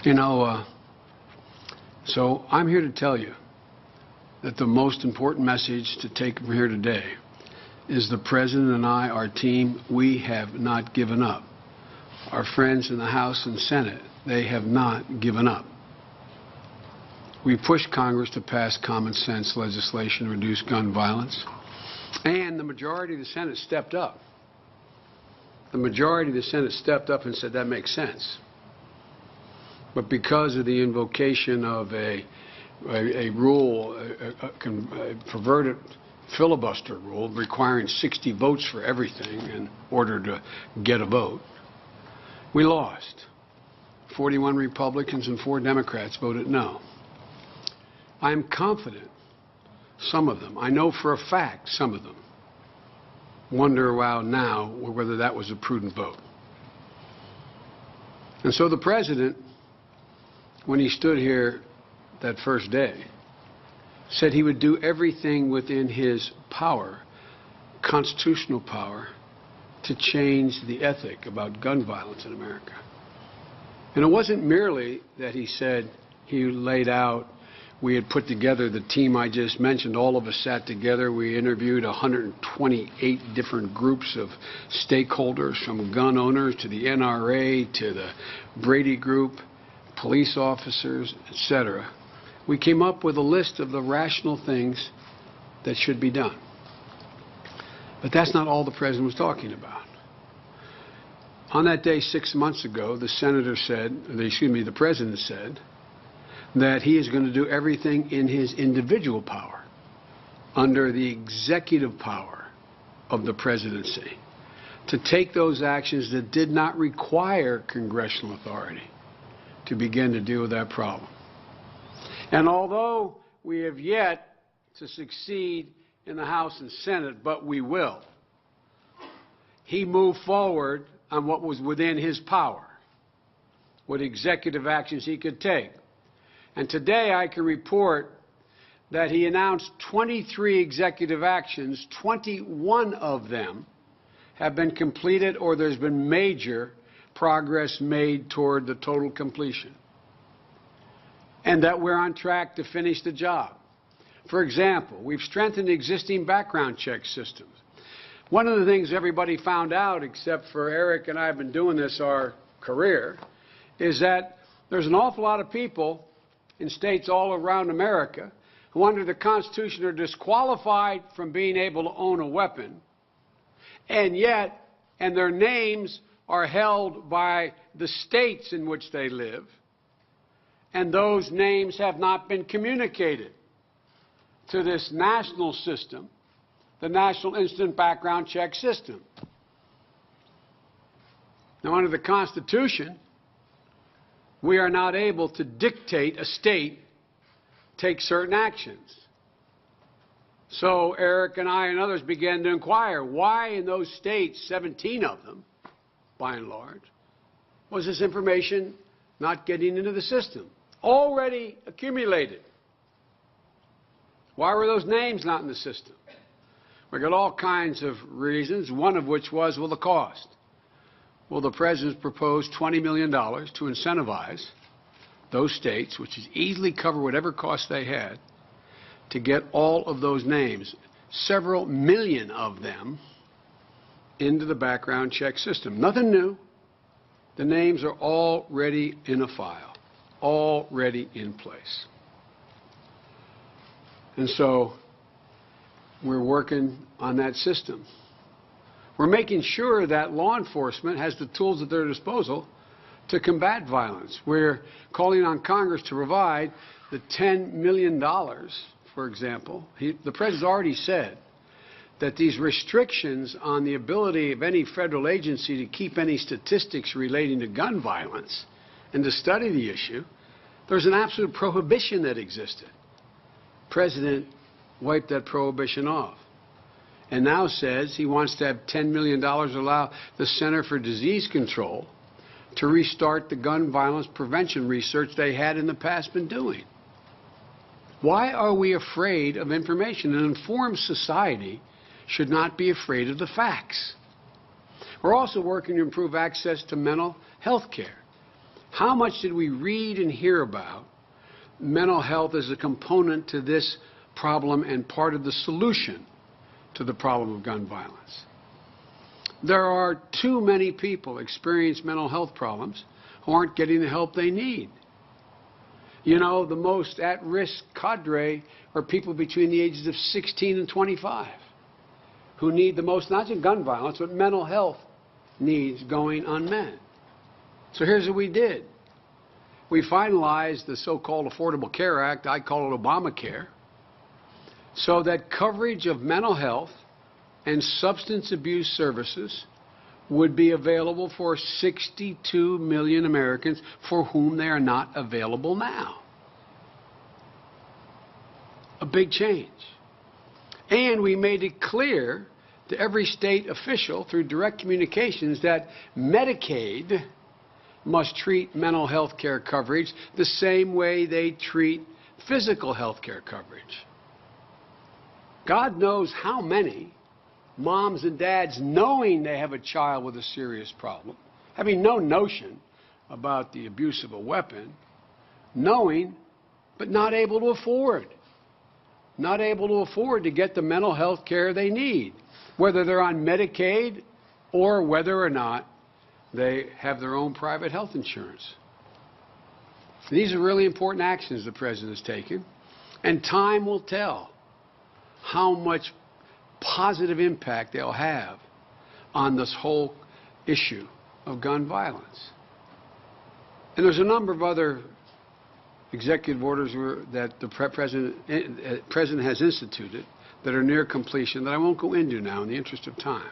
You know, so I'm here to tell you that the most important message to take from here today is the President and I, our team, we have not given up. Our friends in the House and Senate, they have not given up. We pushed Congress to pass common sense legislation to reduce gun violence, and the majority of the Senate stepped up. The majority of the Senate stepped up and said that makes sense. But because of the invocation of a rule, a perverted filibuster rule requiring 60 votes for everything in order to get a vote, we lost. 41 Republicans and 4 Democrats voted no. I am confident some of them, I know for a fact some of them, wonder now whether that was a prudent vote. And so the President, when he stood here that first day, said he would do everything within his power, constitutional power, to change the ethic about gun violence in America. And it wasn't merely that he said he laid out, we had put together the team I just mentioned, all of us sat together, we interviewed 128 different groups of stakeholders, from gun owners to the NRA to the Brady Group, police officers, etc. We came up with a list of the rational things that should be done. But that's not all the President was talking about. On that day 6 months ago, the President said that he is going to do everything in his individual power, under the executive power of the presidency, to take those actions that did not require congressional authority to begin to deal with that problem. And although we have yet to succeed in the House and Senate, but we will, he moved forward on what was within his power, what executive actions he could take. And today I can report that he announced 23 executive actions. 21 of them have been completed, or there's been major progress made toward the total completion, and that we're on track to finish the job. For example, we've strengthened existing background check systems. One of the things everybody found out, except for Eric and I have been doing this our career, is that there's an awful lot of people in states all around America who under the Constitution are disqualified from being able to own a weapon, and their names are held by the states in which they live, and those names have not been communicated to this national system, the National Instant Background Check System. Now, under the Constitution, we are not able to dictate a state take certain actions. So Eric and I and others began to inquire why in those states, 17 of them, by and large, was this information not getting into the system? Already accumulated. Why were those names not in the system? We got all kinds of reasons, one of which was, well, the cost. Well, the President proposed $20 million to incentivize those states, which is easily cover whatever costs they had, to get all of those names, several million of them, into the background check system. Nothing new. The names are already in a file, already in place. And so we're working on that system. We're making sure that law enforcement has the tools at their disposal to combat violence. We're calling on Congress to provide the $10 million, for example. The President's already said that these restrictions on the ability of any federal agency to keep any statistics relating to gun violence and to study the issue, there's an absolute prohibition that existed. The President wiped that prohibition off, and now says he wants to have $10 million allow the Center for Disease Control to restart the gun violence prevention research they had in the past been doing. Why are we afraid of information? An informed society should not be afraid of the facts. We're also working to improve access to mental health care. How much did we read and hear about mental health as a component to this problem and part of the solution to the problem of gun violence? There are too many people experience mental health problems who aren't getting the help they need. You know, the most at-risk cadre are people between the ages of 16 and 25 who need the most, not just gun violence, but mental health needs going unmet. So here's what we did. We finalized the so-called Affordable Care Act, I call it Obamacare, so that coverage of mental health and substance abuse services would be available for 62 million Americans for whom they are not available now. A big change. And we made it clear to every state official through direct communications that Medicaid must treat mental health care coverage the same way they treat physical health care coverage. God knows how many moms and dads, knowing they have a child with a serious problem, having no notion about the abuse of a weapon, knowing but not able to afford to get the mental health care they need, whether they're on Medicaid or whether or not they have their own private health insurance. These are really important actions the President has taken, and time will tell how much positive impact they'll have on this whole issue of gun violence. And there's a number of other executive orders that the President has instituted that are near completion that I won't go into now in the interest of time.